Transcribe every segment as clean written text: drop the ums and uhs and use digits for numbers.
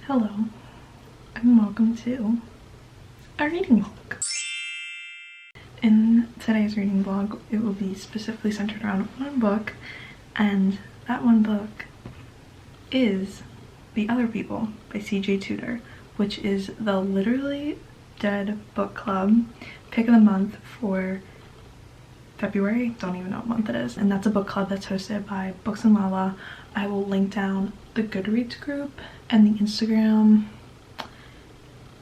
Hello, and welcome to a reading vlog. In today's reading vlog, it will be specifically centered around one book, and that one book is The Other People by CJ Tudor, which is the Literally Dead book club pick of the month for February. Don't even know what month it is. And that's a book club that's hosted by Books and Lala. I will link down the Goodreads group and the Instagram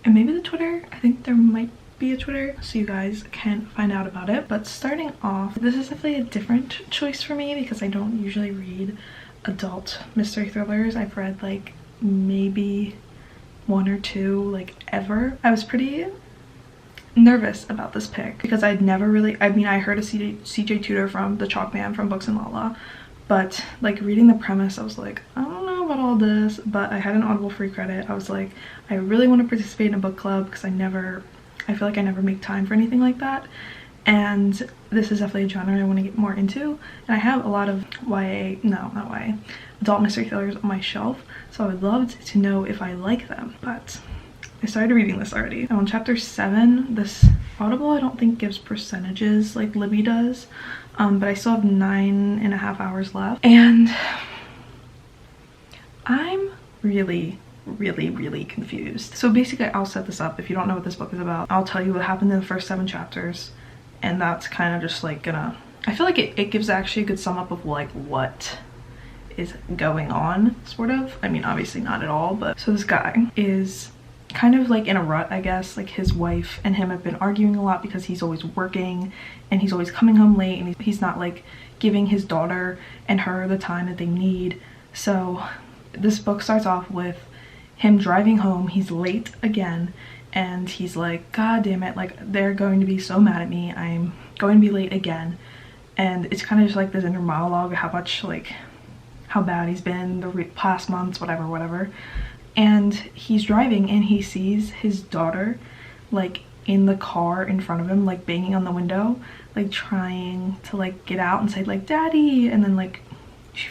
and maybe the Twitter. I think there might be a Twitter, so you guys can find out about it. But starting off, this is definitely a different choice for me because I don't usually read adult mystery thrillers. I've read like maybe one or two like ever. I was pretty nervous about this pick because I'd never really, I heard of CJ Tudor from the Chalk Man from Books and Lala, but like reading the premise I was like, I don't know about all this. But I had an Audible free credit. I was like, I really want to participate in a book club because I feel like I never make time for anything like that, and this is definitely a genre I want to get more into. And I have a lot of adult mystery thrillers on my shelf, so I would love to know if I like them. But I started reading this already. I'm on chapter 7. This Audible I don't think gives percentages like Libby does, but I still have 9.5 hours left, and I'm really confused. So basically, I'll set this up. If you don't know what this book is about, I'll tell you what happened in the first 7 chapters, and that's kind of just like I feel like it gives actually a good sum up of like what is going on, sort of. I mean, obviously not at all, but so this guy is kind of like in a rut, I guess. Like his wife and him have been arguing a lot because he's always working and he's always coming home late, and he's not like giving his daughter and her the time that they need. So this book starts off with him driving home. He's late again, and he's like, God damn it, like they're going to be so mad at me, I'm going to be late again. And it's kind of just like this inner monologue of how much, like, how bad he's been the past months, whatever. And he's driving and he sees his daughter like in the car in front of him, like banging on the window, like trying to like get out and say like daddy, and then like she,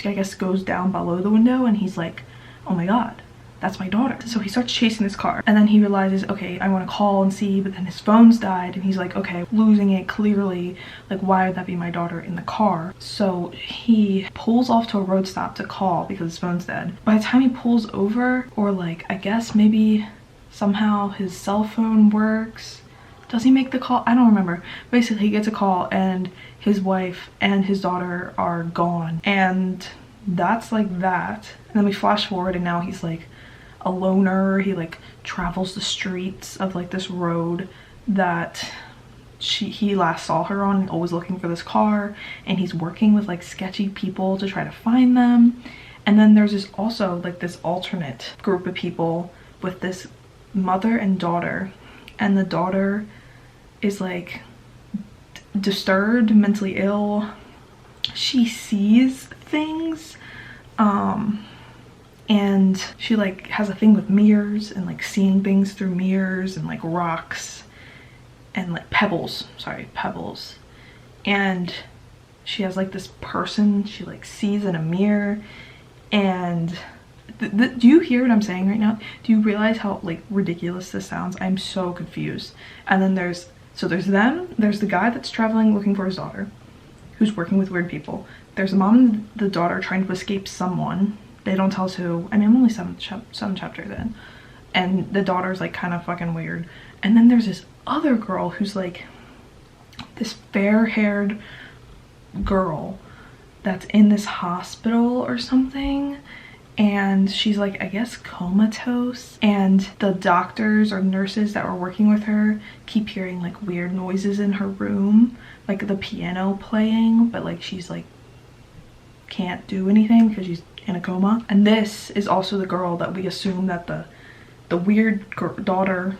I guess, goes down below the window, and he's like, oh my god, that's my daughter. So he starts chasing this car, and then he realizes, okay, I want to call and see, but then his phone's died, and he's like, okay, losing it clearly, like why would that be my daughter in the car? So he pulls off to a road stop to call because his phone's dead. By the time he pulls over, or like I guess maybe somehow his cell phone works, does he make the call? I don't remember. Basically he gets a call and his wife and his daughter are gone, and that's like that. And then we flash forward, and now he's like a loner. He like travels the streets of like this road that he last saw her on, always looking for this car, and he's working with like sketchy people to try to find them. And then there's this also like this alternate group of people with this mother and daughter, and the daughter is like disturbed, mentally ill. She sees things, and she like has a thing with mirrors and like seeing things through mirrors and like rocks and like pebbles, and she has like this person she like sees in a mirror. And do you hear what I'm saying right now? Do you realize how like ridiculous this sounds? I'm so confused. And then there's them, there's the guy that's traveling looking for his daughter, who's working with weird people. There's the mom and the daughter trying to escape someone. They don't tell us who. I mean, I'm only 7 chapters in, and the daughter's like kind of fucking weird. And then there's this other girl who's like this fair-haired girl that's in this hospital or something, and she's like, I guess, comatose, and the doctors or nurses that were working with her keep hearing like weird noises in her room, like the piano playing, but like she's like can't do anything because she's in a coma. And this is also the girl that we assume that the weird daughter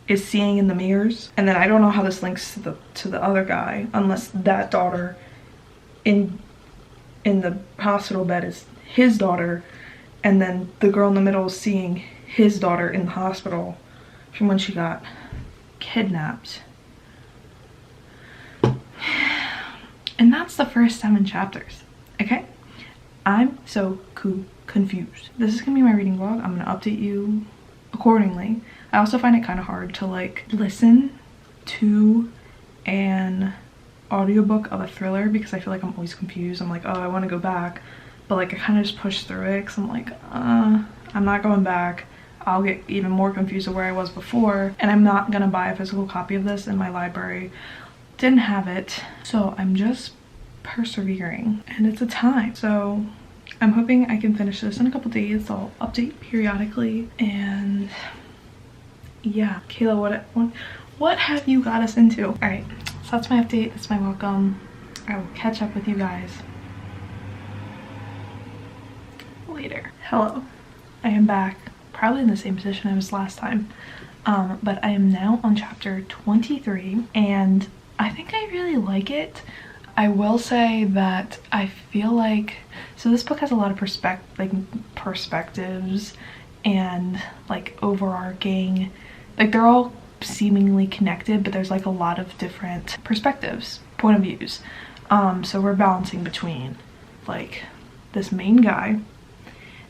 is seeing in the mirrors. And then I don't know how this links to the other guy, unless that daughter in the hospital bed is his daughter, and then the girl in the middle is seeing his daughter in the hospital from when she got kidnapped. And that's the first 7 chapters. Okay, I'm so confused. This is gonna be my reading vlog. I'm gonna update you accordingly. I also find it kind of hard to like listen to an audiobook of a thriller because I feel like I'm always confused. I'm like, oh, I want to go back, but like I kind of just push through it because I'm like, I'm not going back. I'll get even more confused of where I was before, and I'm not gonna buy a physical copy of this in my library. Didn't have it, so I'm just persevering, and it's a time. So I'm hoping I can finish this in a couple days. I'll update periodically, and yeah. Kayla, what have you got us into? All right, so that's my update. That's my welcome. I will catch up with you guys later. Hello, I am back, probably in the same position I was last time, but I am now on chapter 23, and I think I really like it. I will say that I feel like, so this book has a lot of perspectives and like overarching, like they're all seemingly connected, but there's like a lot of different perspectives, point of views. So we're balancing between like this main guy,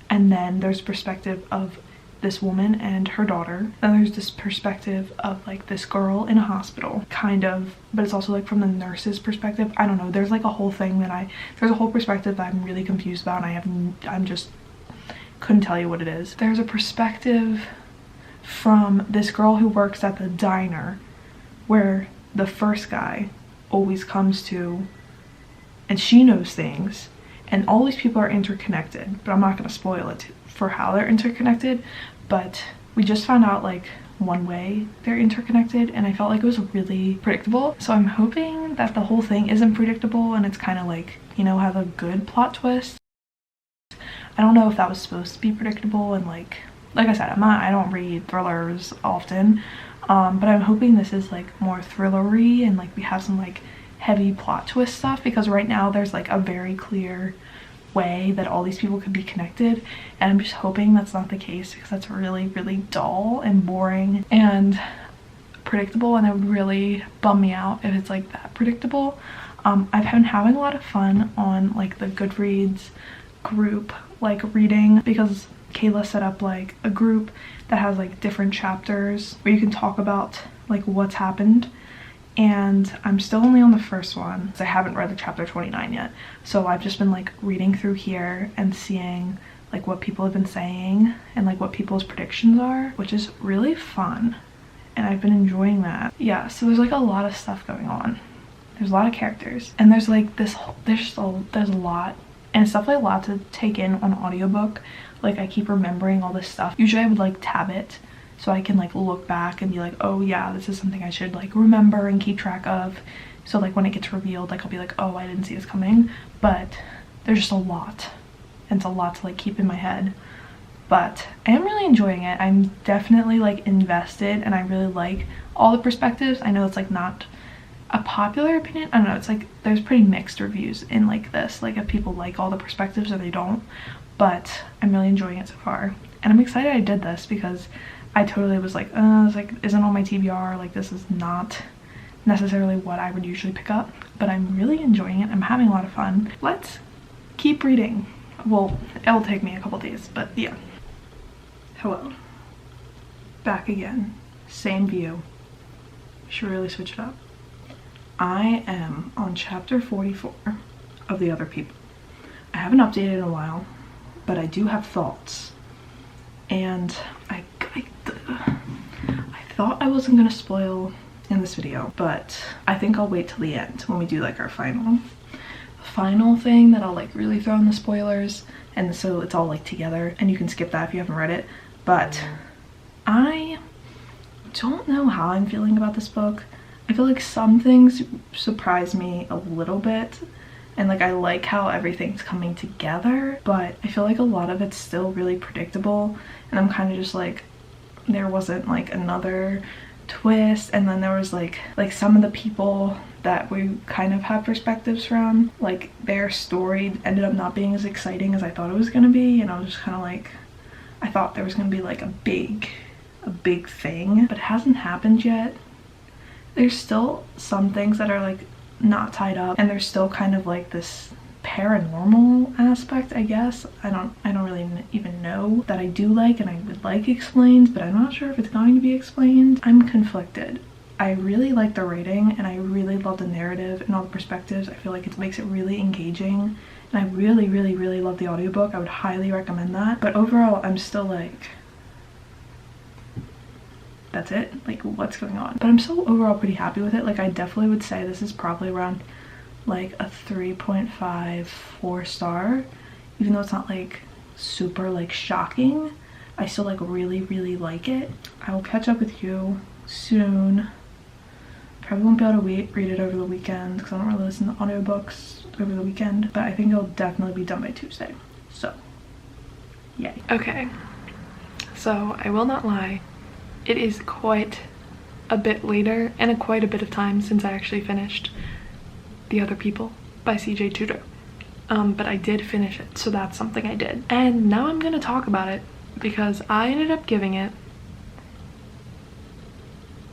and then there's perspective of this woman and her daughter. Then there's this perspective of like this girl in a hospital, kind of, but it's also like from the nurse's perspective. I don't know, there's like a whole thing that there's a whole perspective that I'm really confused about, and I'm just couldn't tell you what it is. There's a perspective from this girl who works at the diner where the first guy always comes to, and she knows things, and all these people are interconnected, but I'm not going to spoil it for how they're interconnected, but we just found out like one way they're interconnected, and I felt like it was really predictable. So I'm hoping that the whole thing isn't predictable and it's kind of like, you know, have a good plot twist. I don't know if that was supposed to be predictable, and like I said, I don't read thrillers often, but I'm hoping this is like more thrillery and like we have some like heavy plot twist stuff, because right now there's like a very clear way that all these people could be connected, and I'm just hoping that's not the case, because that's really dull and boring and predictable, and it would really bum me out if it's like that predictable. I've been having a lot of fun on like the Goodreads group like reading, because Kayla set up like a group that has like different chapters where you can talk about like what's happened, and I'm still only on the first one, so I haven't read the chapter 29 yet. So I've just been like reading through here and seeing like what people have been saying and like what people's predictions are, which is really fun, and I've been enjoying that. Yeah, so there's like a lot of stuff going on. There's a lot of characters, and there's like this there's a lot, and it's definitely a lot to take in on audiobook. Like I keep remembering all this stuff. Usually I would like tab it so I can like look back and be like, oh yeah, this is something I should like remember and keep track of. So like when it gets revealed, like I'll be like, oh, I didn't see this coming. But there's just a lot, and it's a lot to like keep in my head. But I am really enjoying it. I'm definitely like invested, and I really like all the perspectives. I know it's like not a popular opinion. I don't know, it's like there's pretty mixed reviews in like this, like if people like all the perspectives or they don't, but I'm really enjoying it so far. And I'm excited I did this, because I totally was like, isn't on my TBR, like this is not necessarily what I would usually pick up, but I'm really enjoying it. I'm having a lot of fun. Let's keep reading. Well, it'll take me a couple days, but yeah. Hello, back again, same view. Should really switch it up. I am on chapter 44 of The Other People. I haven't updated in a while, but I do have thoughts, and I thought I wasn't gonna spoil in this video, but I think I'll wait till the end when we do like our final thing that I'll like really throw in the spoilers, and so it's all like together, and you can skip that if you haven't read it. But I don't know how I'm feeling about this book. I feel like some things surprise me a little bit, and like I like how everything's coming together, but I feel like a lot of it's still really predictable, and I'm kind of just like, there wasn't like another twist. And then there was like some of the people that we kind of have perspectives from, like their story ended up not being as exciting as I thought it was gonna be, and I was just kind of like, I thought there was gonna be like a big thing, but it hasn't happened yet. There's still some things that are like not tied up, and there's still kind of like this paranormal aspect, I guess. I don't really even know that I do like, and I would like explained, but I'm not sure if it's going to be explained. I'm conflicted. I really like the writing, and I really love the narrative and all the perspectives. I feel like it makes it really engaging, and I really, really, really love the audiobook. I would highly recommend that. But overall, I'm still like, that's it? Like, what's going on? But I'm still overall pretty happy with it. Like, I definitely would say this is probably around like a 3.5, 4 star. Even though it's not like super like shocking, I still like really, really like it. I will catch up with you soon. Probably won't be able to read it over the weekend because I don't really listen to audiobooks over the weekend, but I think it'll definitely be done by Tuesday. So, yay. Okay, so I will not lie. It is quite a bit later and quite a bit of time since I actually finished The Other People by CJ Tudor. But I did finish it, so that's something I did. And now I'm gonna talk about it because I ended up giving it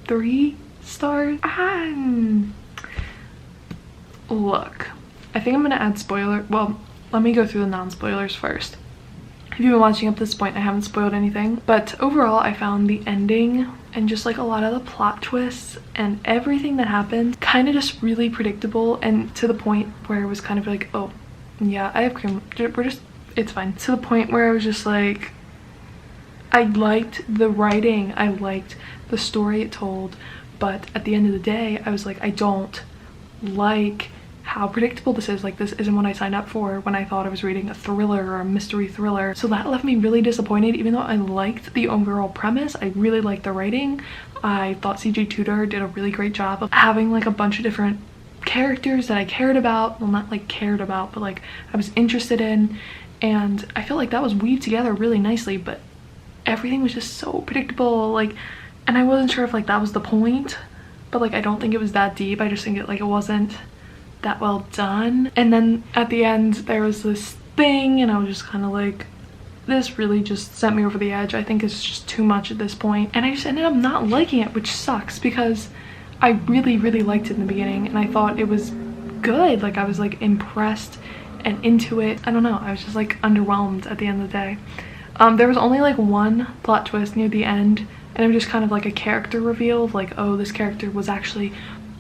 3 stars. Look, I think I'm gonna add spoiler. Well, let me go through the non-spoilers first. If you've been watching up to this point, I haven't spoiled anything, but overall I found the ending and just like a lot of the plot twists and everything that happened kind of just really predictable, and to the point where it was kind of like, oh yeah, I have cream, it's fine. To the point where I was just like, I liked the writing, I liked the story it told, but at the end of the day I was like, I don't like how predictable this is. Like, this isn't what I signed up for when I thought I was reading a thriller or a mystery thriller. So that left me really disappointed. Even though I liked the overall premise, I really liked the writing. I thought CJ Tudor did a really great job of having like a bunch of different characters that I cared about. Well, not like cared about, but like I was interested in, and I feel like that was weaved together really nicely, but everything was just so predictable. Like, and I wasn't sure if like that was the point, but like I don't think it was that deep. I just think it wasn't that well done. And then at the end there was this thing, and I was just kind of like, this really just sent me over the edge. I think it's just too much at this point, and I just ended up not liking it, which sucks because I really, really liked it in the beginning and I thought it was good. Like, I was like impressed and into it. I don't know, I was just like underwhelmed at the end of the day. There was only like one plot twist near the end, and it was just kind of like a character reveal of like, oh, this character was actually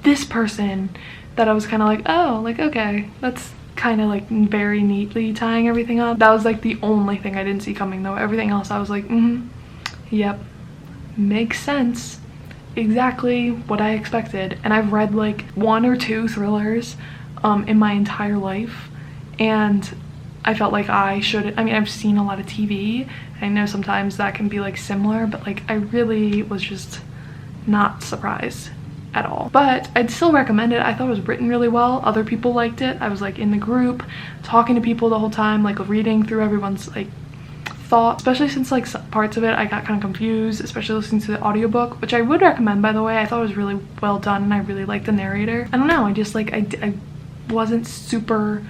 this person, that I was kind of like, oh, like, okay, that's kind of like very neatly tying everything up. That was like the only thing I didn't see coming though. Everything else I was like, yep, makes sense, exactly what I expected. And I've read like 1 or 2 thrillers in my entire life, and I felt like I should, I mean, I've seen a lot of TV, I know sometimes that can be like similar, but like I really was just not surprised at all. But I'd still recommend it. I thought it was written really well. Other people liked it. I was like in the group talking to people the whole time, like reading through everyone's like thoughts, especially since like some parts of it I got kind of confused, especially listening to the audiobook, which I would recommend, by the way. I thought it was really well done and I really liked the narrator. I don't know, I just like, I wasn't super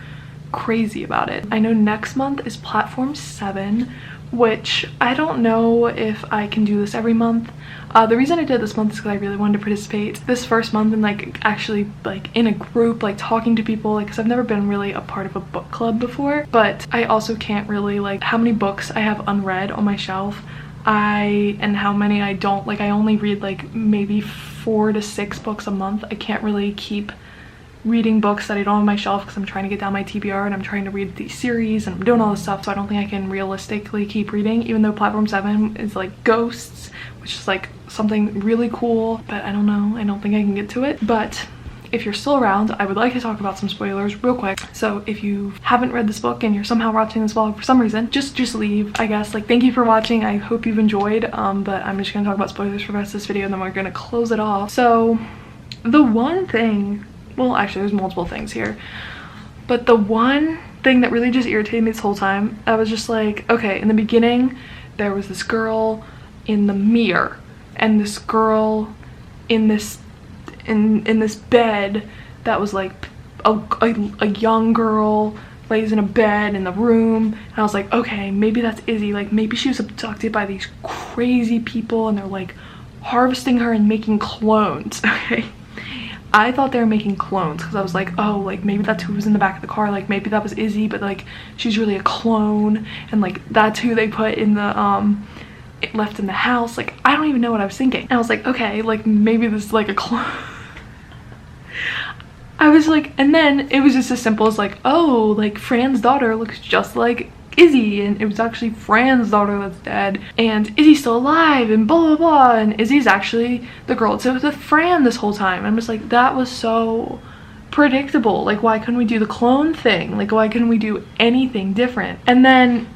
crazy about it. I know next month is platform 7, which I don't know if I can do this every month. The reason I did this month is because I really wanted to participate this first month and like actually like in a group, like talking to people, like because I've never been really a part of a book club before. But I also can't really, like, how many books I have unread on my shelf and how many I don't, like I only read like maybe 4 to 6 books a month. I can't really keep reading books that I don't have on my shelf because I'm trying to get down my TBR and I'm trying to read these series and I'm doing all this stuff, so I don't think I can realistically keep reading, even though platform 7 is like ghosts, which is like something really cool, but I don't know, I don't think I can get to it. But if you're still around, I would like to talk about some spoilers real quick. So if you haven't read this book and you're somehow watching this vlog for some reason, just leave, I guess. Like, thank you for watching, I hope you've enjoyed, but I'm just gonna talk about spoilers for the rest of this video and then we're gonna close it off. So the one thing, well, actually there's multiple things here, but the one thing that really just irritated me this whole time, I was just like, okay, in the beginning there was this girl in the mirror and this girl in this bed that was like a young girl lays in a bed in the room, and I was like, okay, maybe that's Izzy, like maybe she was abducted by these crazy people and they're like harvesting her and making clones. Okay, I thought they were making clones because I was like, oh, like maybe that's who was in the back of the car, like maybe that was Izzy, but like she's really a clone, and like that's who they put in the left in the house. Like I don't even know what I was thinking. And I was like, okay, like maybe this is like a clone. I was like, and then it was just as simple as like, oh, like Fran's daughter looks just like Izzy, and it was actually Fran's daughter that's dead, and Izzy's still alive, and blah blah blah, and Izzy's actually the girl that's with Fran this whole time. I'm just like, that was so predictable. Like why couldn't we do the clone thing? Like why couldn't we do anything different? And then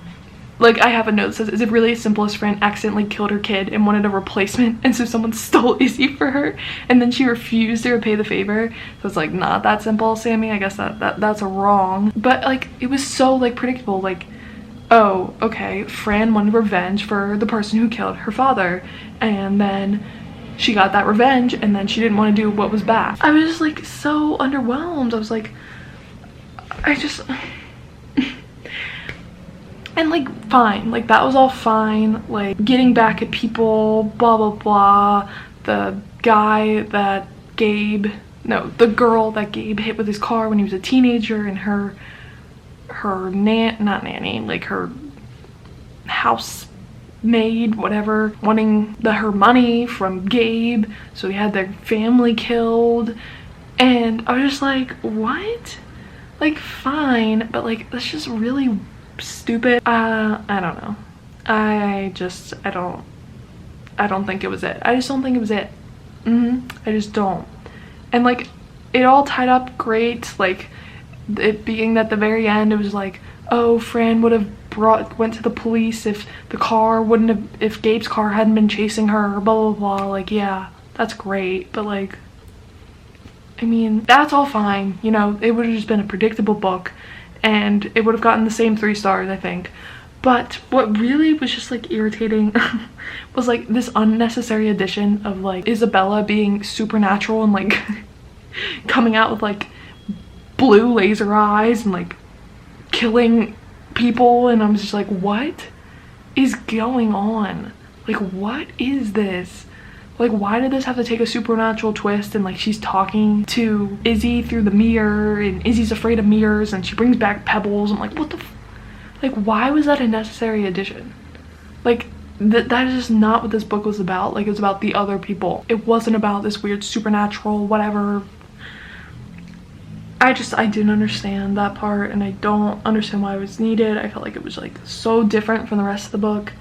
like I have a note that says, is it really as simple as Fran accidentally killed her kid and wanted a replacement, and so someone stole Izzy for her and then she refused to repay the favor? So it's like, not that simple, Sammy. I guess that's a wrong. But like it was so like predictable. Like, oh, okay, Fran wanted revenge for the person who killed her father, and then she got that revenge, and then she didn't want to do what was bad. I was just like so underwhelmed. I was like, I just and like fine, like that was all fine, like getting back at people, blah blah blah. The guy that the girl that Gabe hit with his car when he was a teenager, and her not nanny, like her housemaid, whatever, wanting her money from Gabe, so he had their family killed. And I was just like, what? Like fine, but like that's just really stupid. I don't know. I don't think it was it. I just don't think it was it. I just don't. And like it all tied up great, like it being at the very end, it was like, oh, Fran would have went to the police if if Gabe's car hadn't been chasing her, blah blah blah. Like, yeah, that's great, but like, I mean, that's all fine, you know. It would have just been a predictable book and it would have gotten the same 3 stars, I think. But what really was just like irritating was like this unnecessary addition of like Isabella being supernatural and like coming out with like blue laser eyes and like killing people, and I'm just like, what is going on? Like, what is this? Like, why did this have to take a supernatural twist? And like she's talking to Izzy through the mirror, and Izzy's afraid of mirrors, and she brings back pebbles. I'm like, what the like, why was that a necessary addition? Like that is just not what this book was about. Like, it was about the other people. It wasn't about this weird supernatural whatever. I didn't understand that part, and I don't understand why it was needed. I felt like it was like so different from the rest of the book.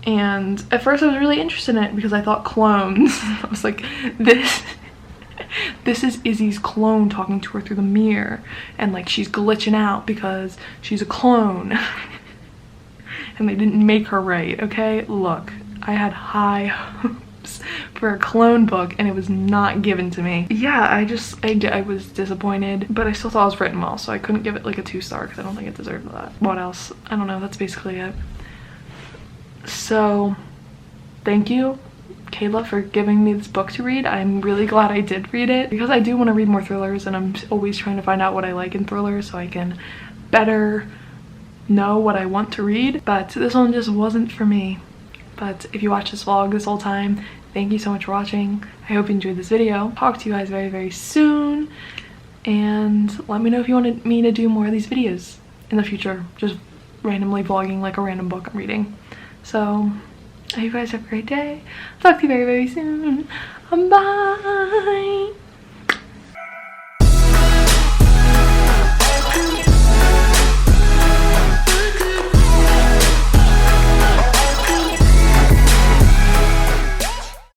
And at first I was really interested in it because I thought clones. I was like, this is Izzy's clone talking to her through the mirror, and like she's glitching out because she's a clone. And they didn't make her right, okay? Look, I had high hopes for a clone book and it was not given to me. Yeah, I was disappointed, but I still thought it was written well, so I couldn't give it like a 2-star because I don't think it deserved that. What else? I don't know, that's basically it. So thank you, Kayla, for giving me this book to read. I'm really glad I did read it because I do want to read more thrillers, and I'm always trying to find out what I like in thrillers so I can better know what I want to read. But this one just wasn't for me. But if you watched this vlog this whole time, thank you so much for watching. I hope you enjoyed this video. Talk to you guys very, very soon. And let me know if you wanted me to do more of these videos in the future. Just randomly vlogging like a random book I'm reading. So I hope you guys have a great day. Talk to you very, very soon. Bye.